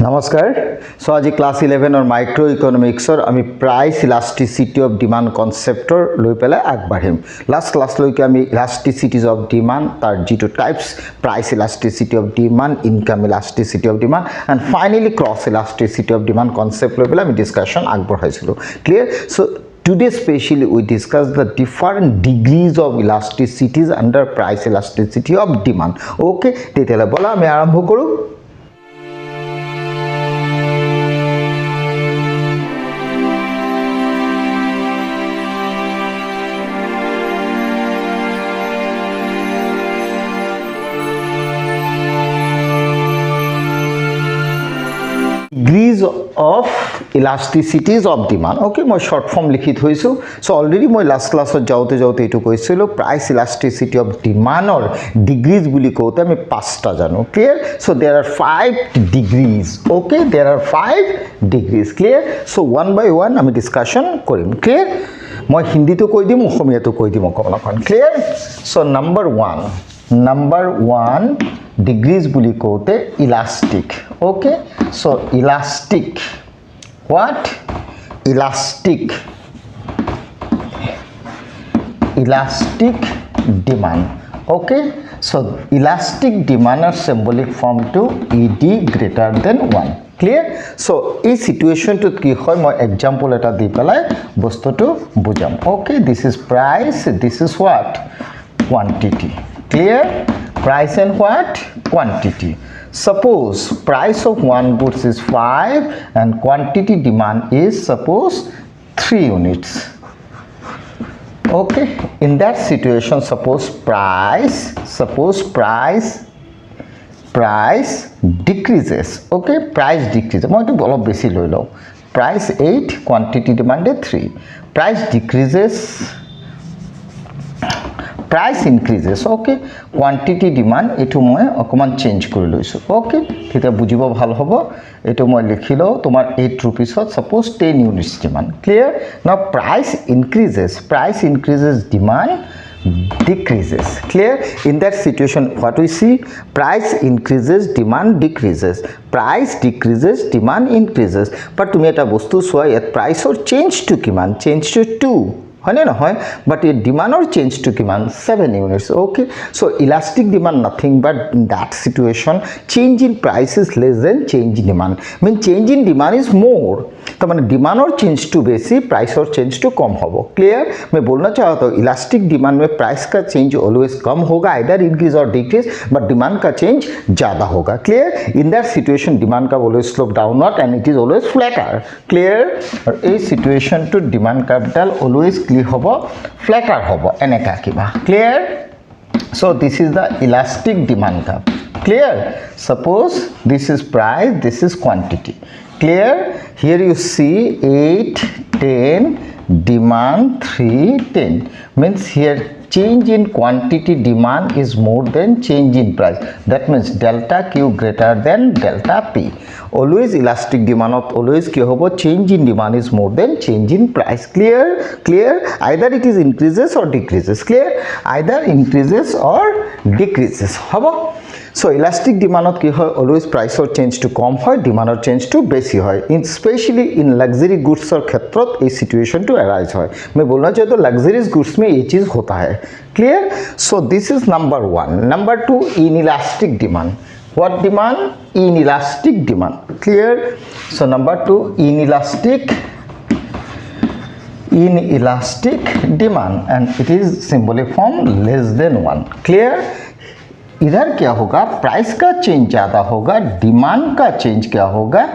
नमस्कार। सो आज क्लास 11 और माइक्रो इकोनॉमिक्सर आमी प्राइस इलास्टिसिटी ऑफ डिमांड कन्सेप्टर लई पेलाय आगबाढ़िम। लास्ट क्लास लैके आमी इलास्टिसिटीज ऑफ डिमांड तार जी types price elasticity of demand, income elasticity of demand and finally cross elasticity of demand concept लई पेलाय आमी डिस्काशन आगबाढ़ाइছিলো। Clear? So today specially we discuss the different degrees of elasticities under price elasticity of demand. Okay, তেতিয়ালে বলা আমি আৰম্ভ কৰো। Degrees of elasticities of demand. Okay, मैं short form लिखित हुईसु। So already मैं last class जाऊते जाऊते Itoo कोइसिलो price elasticity of demand और degrees बुली कोते मैं पाँचटा जानो। Clear? So there are 5 degrees. Okay, there are 5 degrees. Clear? So one by one আমি discussion करिम। Clear? मैं हिंदी तो कोई दिम, অসমীয়া तो कोई दिम कमलाखन। Clear? So number one degrees bully Kote elastic. Okay, so elastic. What? Elastic demand. Okay, so elastic demand are symbolic form to ED greater than 1. Clear? So এই সিচুয়েশনটোত কি হয় মই এক্সাম্পল এটা দি পেলাই বস্তুটো বুজাম। Okay, this is price, this is what? Quantity. Clear? Price and what? Quantity. Suppose price of one goods is 5 and quantity demand is suppose 3 units. Okay, in that situation suppose price decreases. Okay, price decreases. মই একটু অলপ বেশি লৈ লও। Price 8, quantity demand 3. Price decreases, price increases. Okay, quantity demand এটো মই অকমান change কৰি লৈছো। Okay, এটা বুজিব ভাল হ'ব। এটো মই লিখিলো তোমার 8 rupees suppose 10 units demand. Clear? Now price increases, demand decreases. Clear? In that situation what we see? Price increases, demand decreases. Price decreases, demand increases. But তুমি এটা বস্তু চোৱা ইয়াত প্ৰাইসৰ চেঞ্জ টু কিমান? চেঞ্জ টু 2 হয় না নহয়, বাট এই ডিমান্ডৰ চেঞ্জ টু কিমান? 7 units. Okay, so elastic demand nothing but in that situation change in price is less than change in demand, mean change in demand is more. तो माने demand और change टू बेसी, प्राइस और change टू कम होगा। क्लियर? मैं बोलना चाहता हूँ इलास्टिक डिमांड में प्राइस का चेंज ऑलवेज कम होगा, आइदर इंक्रीज और डिक्रीज, बट डिमांड का चेंज ज़्यादा होगा। Clear? In that situation demand का always slope downward and it is always flatter. Clear? और ये सिचुएशन टू डिमांड कैपिटल ऑलवेज क्लियर होगा, फ्लैटर होगा एनेका किबा। Clear? So this is the elastic demand curve. Clear? Suppose this is price, this is quantity. Clear? Here you see 8, 10, demand 3, 10. Means here change in quantity demand is more than change in price. That means delta Q greater than delta P. Always elastic demand of always Q hobo change in demand is more than change in price. Clear? Clear? Either it is increases or decreases. Clear? Either increases or decreases. Hobo? So elastic demand की है always price और change to कम है, demand और change to बेसी है। In especially in luxury goods और क्षेत्रों ये situation to arise है। मैं बोलना चाहता हूँ luxurious goods में ये चीज़ होता है। Clear? So this is number 1. Number 2, inelastic demand. What demand? Inelastic demand. Clear? So number 2, inelastic demand and it is symbolic form less than 1. Clear? इधर क्या होगा? प्राइस का चेंज ज़्यादा होगा, डिमांड का चेंज क्या होगा?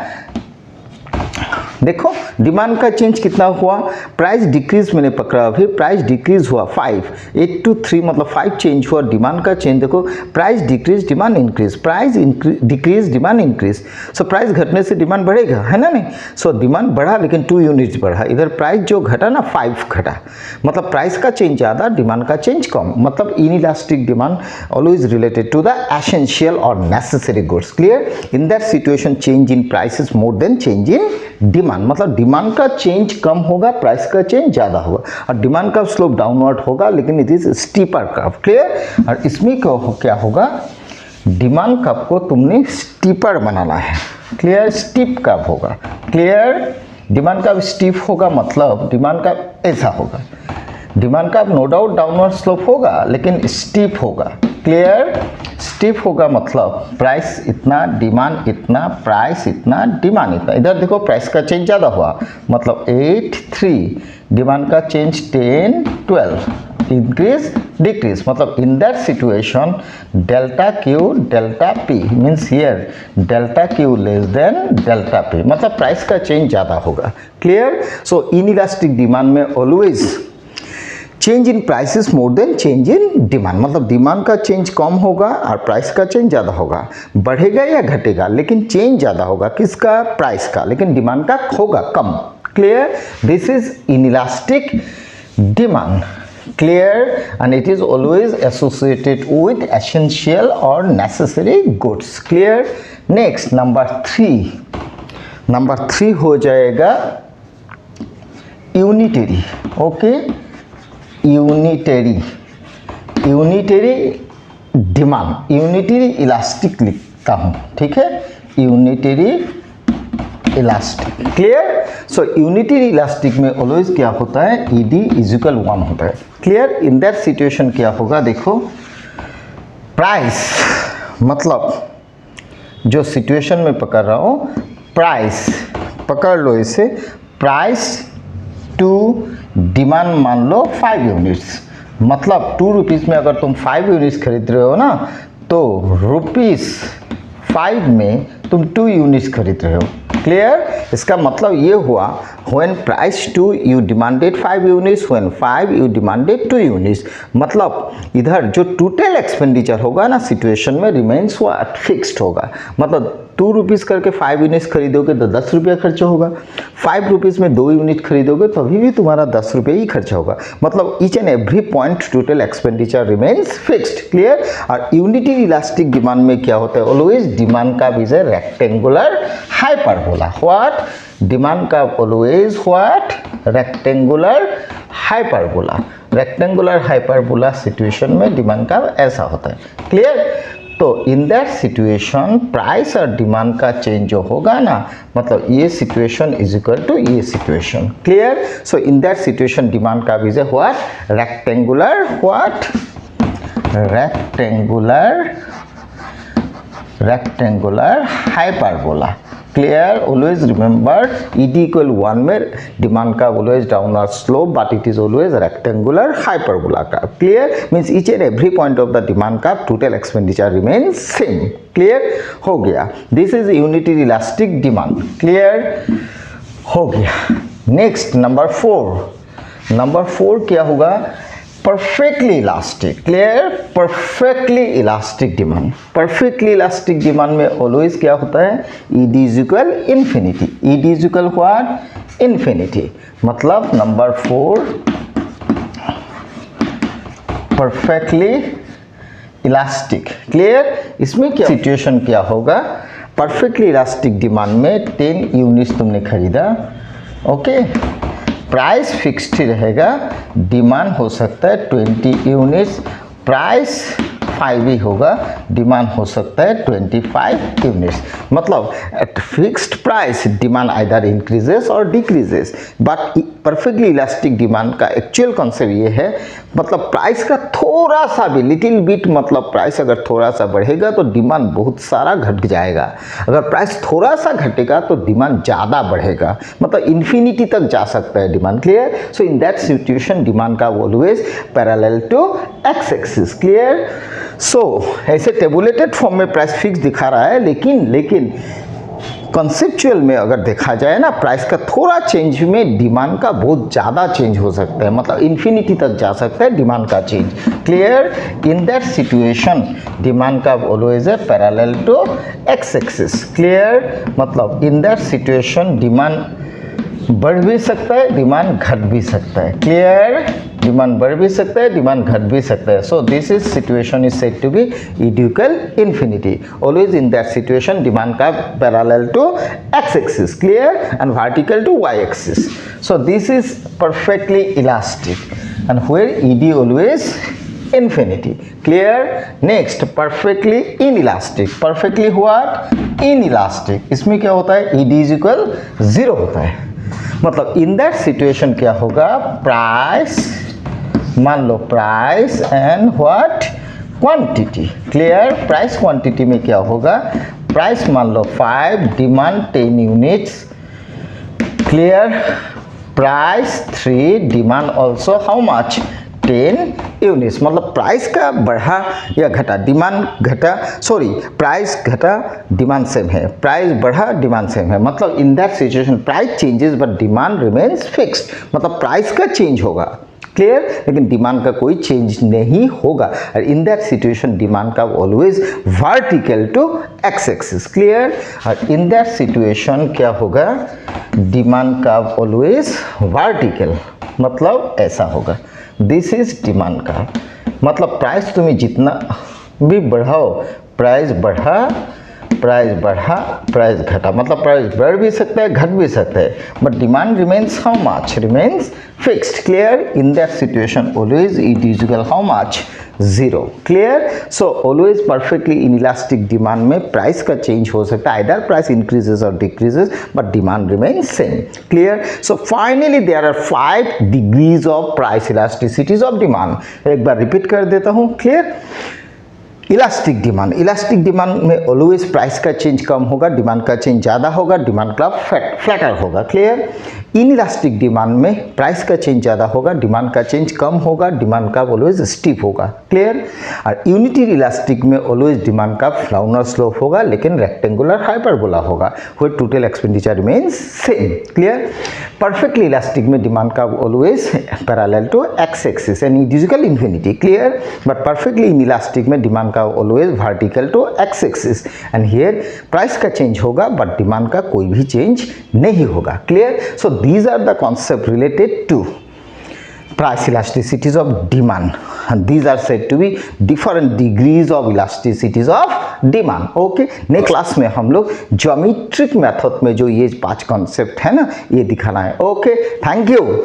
देखो डिमांड का चेंज कितना हुआ? प्राइस डिक्रीज मैंने पकड़ा अभी, प्राइस डिक्रीज हुआ 5, 8 to 3 मतलब 5 चेंज हुआ। डिमांड का चेंज देखो, price decrease demand increase, price decrease demand increase. So price घटने से डिमांड बढ़ेगा, है ना? नहीं, सो डिमांड बढ़ा लेकिन 2 यूनिट्स बढ़ा। इधर प्राइस जो घटा ना 5 घटा, मतलब प्राइस का चेंज ज़्यादा, डिमांड का चेंज कम। मतलब inelastic demand always related to the essential और necessary goods. Clear? In that situation change in price is more than change in demand, मतलब डिमांड का चेंज कम होगा, प्राइस का चेंज ज़्यादा होगा। और डिमांड का स्लोप डाउनवर्ड होगा लेकिन it is steeper curve. Clear? और इसमें क्या होगा? डिमांड कर्व को तुमने स्टीपर बनाना है। क्लियर, स्टीप कर्व होगा, क्लियर। डिमांड कर्व स्टीप होगा मतलब डिमांड कर्व ऐसा होगा, demand curve no doubt downward slope होगा लेकिन स्टीप होगा, क्लियर। स्टीप होगा मतलब प्राइस इतना, डिमांड इतना, प्राइस इतना, डिमांड इतना। इधर देखो प्राइस का चेंज ज़्यादा हुआ मतलब 8 3, डिमांड का चेंज 10 12, इंक्रीज डिक्रीज मतलब in that situation delta Q delta P means here delta Q less than delta P मतलब प्राइस का चेंज ज़्यादा होगा, clear. So in elastic demand में always change in prices more than change in demand मतलब demand का change कम होगा और प्राइस का चेंज ज़्यादा होगा, बढ़ेगा या घटेगा लेकिन चेंज ज़्यादा होगा किसका, प्राइस का, लेकिन डिमांड का होगा कम, clear. This is inelastic demand, clear, and it is always associated with essential or necessary goods, clear। next number 3 हो जाएगा unitary, okay, unitary demand, unitary elastic लिखता हूँ, ठीक है, यूनिटरी इलास्टिक, क्लियर। सो यूनिटरी इलास्टिक में ऑलवेज क्या होता है, ED = 1 होता है, क्लियर। इन दैट सिचुएशन क्या होगा, देखो प्राइस मतलब जो सिचुएशन में पकड़ रहा हूँ, प्राइस पकड़ लो इसे, प्राइस टू डिमांड मान लो 5 यूनिट्स मतलब 2 रुपीज़ में अगर तुम 5 यूनिट्स खरीद रहे हो ना तो ₹5 में तुम 2 यूनिट्स खरीद रहे हो, क्लियर। इसका मतलब ये हुआ when price 2 you demanded 5 units, when 5 you demanded 2 units मतलब इधर जो टोटल एक्सपेंडिचर होगा ना सिचुएशन में रिमेन्स व्हाट, फिक्स्ड होगा मतलब 2 रुपीज़ करके 5 यूनिट्स खरीदोगे तो 10 रुपया खर्चा होगा, 5 रुपीज़ में 2 यूनिट खरीदोगे तो अभी भी तुम्हारा 10 रुपये ही खर्चा होगा मतलब each and every point total expenditure remains fixed, clear. और यूनिटरी इलास्टिक डिमांड में क्या होता है, ऑलवेज डिमांड का is a rectangular hyperbola, what, demand का always what, rectangular hyperbola, rectangular hyperbola situation में डिमांड का ऐसा होता है, क्लियर। तो इन दैट सिचुएशन प्राइस और डिमांड का चेंज जो होगा ना मतलब ये सिचुएशन इज इक्वल टू ये situation, clear. So in that situation demand का is a what, rectangular what, rectangular hyperbola, clear. Always remember ED = 1 में डिमांड का always downward slope but it is always rectangular hyperbola का, clear. Means each and every point of the demand का total expenditure remains same, clear हो गया। This is unitary elastic demand, clear हो गया। Next number 4 क्या होगा, perfectly elastic, clear, perfectly elastic demand. Perfectly elastic demand में always क्या होता है, ED = infinity, ED = what, infinity मतलब नंबर 4 परफेक्टली इलास्टिक, क्लियर। इसमें क्या सिचुएशन क्या होगा, परफेक्टली इलास्टिक डिमांड में 10 यूनिट्स तुमने खरीदा, ओके, प्राइस फिक्स्ड ही रहेगा, डिमांड हो सकता है 20 यूनिट्स, प्राइस 5 ही होगा, डिमांड हो सकता है 25 यूनिट्स मतलब at fixed price demand either increases और decreases, but perfectly elastic demand का एक्चुअल कॉन्सेप्ट ये है मतलब प्राइस का थोड़ा सा भी लिटिल बिट मतलब प्राइस अगर थोड़ा सा बढ़ेगा तो डिमांड बहुत सारा घट जाएगा, अगर प्राइस थोड़ा सा घटेगा तो डिमांड ज़्यादा बढ़ेगा मतलब इन्फिनिटी तक जा सकता है demand, clear. So in that situation demand का always parallel to X axis, clear. So ऐसे टेबुलेटेड फॉर्म में प्राइस फिक्स दिखा रहा है लेकिन कॉन्सेप्चुअल में अगर देखा जाए ना प्राइस का थोड़ा चेंज में डिमांड का बहुत ज़्यादा चेंज हो सकता है मतलब इन्फिनिटी तक जा सकता है डिमांड का change, clear. In that situation demand का ऑलवेज है parallel to X axis, clear मतलब इन दैट सिचुएशन डिमांड बढ़ भी सकता है, डिमांड घट भी सकता है, क्लियर। डिमांड बढ़ भी सकता है, डिमांड घट भी सकता है। So this is situation is said to be equal infinity, always in that situation demand का parallel to X axis, clear, and vertical to Y axis. So this is perfectly elastic and where ED always infinity. Clear? Next, perfectly inelastic. Perfectly what? Inelastic. इसमें क्या होता है? ED is equal 0 होता है. मतलब in that situation क्या होगा? Price, मान लो price and what? Quantity. Clear? Price quantity में क्या होगा? Price मान लो 5, demand 10 units. Clear? Price 3, demand also how much? 10 units. मतलब प्राइस का बढ़ा या घटा, डिमांड घटा, सॉरी प्राइस घटा, डिमांड सेम है, प्राइस बढ़ा, डिमांड सेम है. मतलब in that situation price changes but demand remains fixed. मतलब प्राइस का चेंज होगा, क्लियर, लेकिन डिमांड का कोई चेंज नहीं होगा. और इन दैट सिचुएशन डिमांड का always vertical to X axis. Clear? और इन दैट सिचुएशन क्या होगा? डिमांड का ऑलवेज वर्टिकल, मतलब ऐसा होगा. दिस इज डिमांड का मतलब प्राइस तुम्हें जितना भी बढ़ाओ, प्राइस बढ़ा, प्राइस बढ़ा, प्राइस घटा, मतलब प्राइस बढ़ भी सकता है, घट भी सकता है, but demand remains how much? Remains fixed. Clear? In that situation always it is equal how much? 0. Clear? So always perfectly inelastic demand में प्राइस का चेंज हो सकता है, आइदर प्राइस इंक्रीजेस और decreases, but demand remains same. Clear? So finally there are 5 degrees of price elasticities of demand. एक बार repeat कर देता हूँ. Clear? Elastic demand, elastic demand में ऑलवेज प्राइस का चेंज कम होगा, डिमांड का चेंज ज़्यादा होगा, डिमांड का फ्लैटर होगा. क्लियर? इनइलास्टिक डिमांड में प्राइस का चेंज ज़्यादा होगा, डिमांड का चेंज कम होगा, डिमांड का ऑलवेज स्टीप होगा. क्लियर? और यूनिटी इलास्टिक में ऑलवेज डिमांड का फ्लाउनर स्लोप होगा, लेकिन रेक्टेंगुलर हाइपरबोला होगा, वो total expenditure remains same. Clear? Perfectly elastic में डिमांड का always parallel to X axis and it is equal infinity. Clear? But perfectly inelastic में डिमांड का always vertical to X axis and here price का change होगा but demand का कोई भी change नहीं होगा. Clear? So these are the concepts related to price elasticities of demand, and these are said to be different degrees of elasticities of demand. Okay, next class में हम लोग geometric method में जो ये 5 कॉन्सेप्ट है ना, ये दिखाना है. Okay, thank you.